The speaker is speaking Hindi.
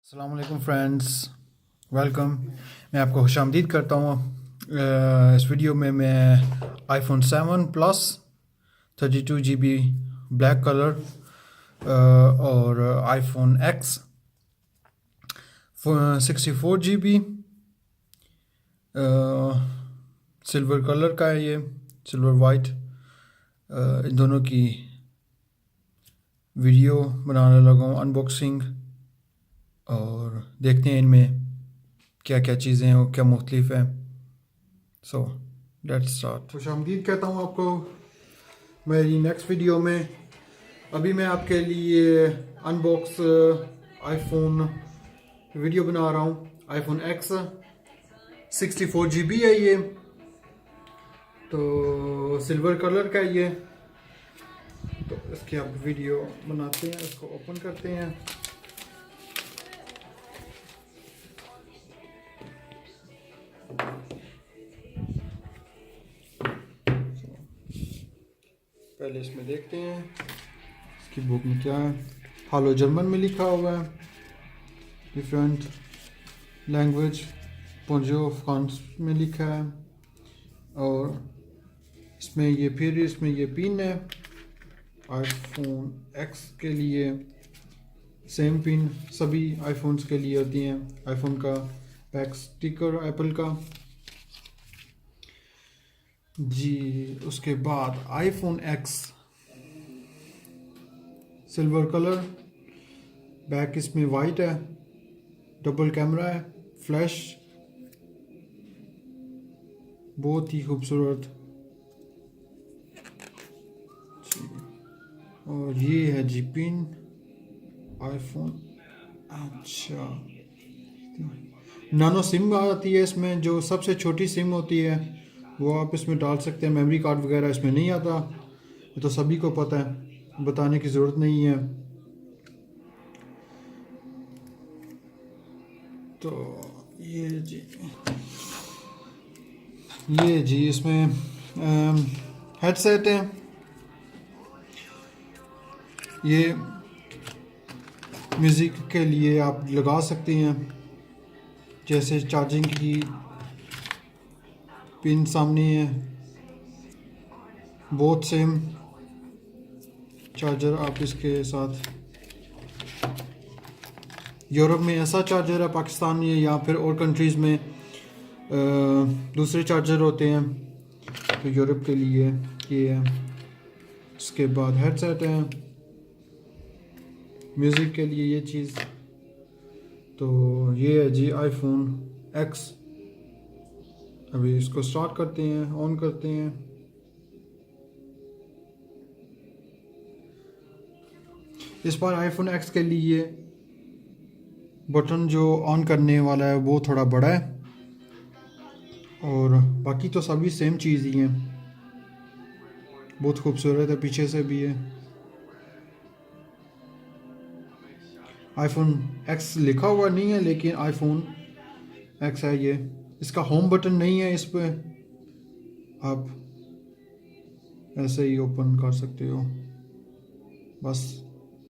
अस्सलाम वालेकुम फ्रेंड्स, वेलकम। मैं आपको खुशामदीद करता हूँ। इस वीडियो में मैं iPhone 7 plus 32 GB black colour और iPhone X 64 GB silver colour का है, ये सिल्वर वाइट, इन दोनों की वीडियो बनाने लगा हूँ, अनबॉक्सिंग। और देखते हैं इनमें क्या क्या चीज़ें हैं और क्या मुख्तलिफ है। So let's start. खुशामदीद कहता हूँ आपको मेरी नेक्स्ट वीडियो में। अभी मैं आपके लिए अनबॉक्स आईफोन वीडियो बना रहा हूँ। आईफोन एक्स 64 GB है ये, तो सिल्वर कलर का है ये। तो इसकी आप वीडियो बनाते हैं, इसको ओपन करते हैं। पहले इसमें देखते हैं इसकी बुक में क्या है। हालो जर्मन में लिखा हुआ है, डिफरेंट लैंग्वेज पोंजो फ्रांस में लिखा है। और इसमें ये पिन है आईफोन एक्स के लिए। सेम पिन सभी आईफोन्स के लिए होती हैं। आईफोन का बैक स्टिकर एप्पल का जी। उसके बाद iPhone x silver colour, back इसमें वाइट है, डबल कैमरा है, फ्लैश, बहुत ही खूबसूरत। और ये है जी पिन आईफोन। अच्छा, नानो सिम आती है इसमें, जो सबसे छोटी सिम होती है वो आप इसमें डाल सकते हैं। मेमोरी कार्ड वगैरह इसमें नहीं आता, ये तो सभी को पता है, बताने की ज़रूरत नहीं है। तो ये जी इसमें हेडसेट है। ये म्यूज़िक के लिए आप लगा सकते हैं, जैसे चार्जिंग की पिन सामने है, बहुत सेम चार्जर आप इसके साथ। यूरोप में ऐसा चार्जर है, पाकिस्तान में या फिर और कंट्रीज़ में दूसरे चार्जर होते हैं, तो यूरोप के लिए ये है। उसके बाद हेडसेट है म्यूज़िक के लिए ये चीज़। तो ये है जी आईफोन एक्स। अभी इसको स्टार्ट करते हैं, ऑन करते हैं। इस बार आईफोन एक्स के लिए बटन जो ऑन करने वाला है वो थोड़ा बड़ा है, और बाकी तो सभी सेम चीज़ ही हैं। बहुत खूबसूरत है, पीछे से भी है। आईफोन एक्स लिखा हुआ नहीं है, लेकिन आईफोन एक्स है ये। इसका होम बटन नहीं है, इस पे आप ऐसे ही ओपन कर सकते हो बस।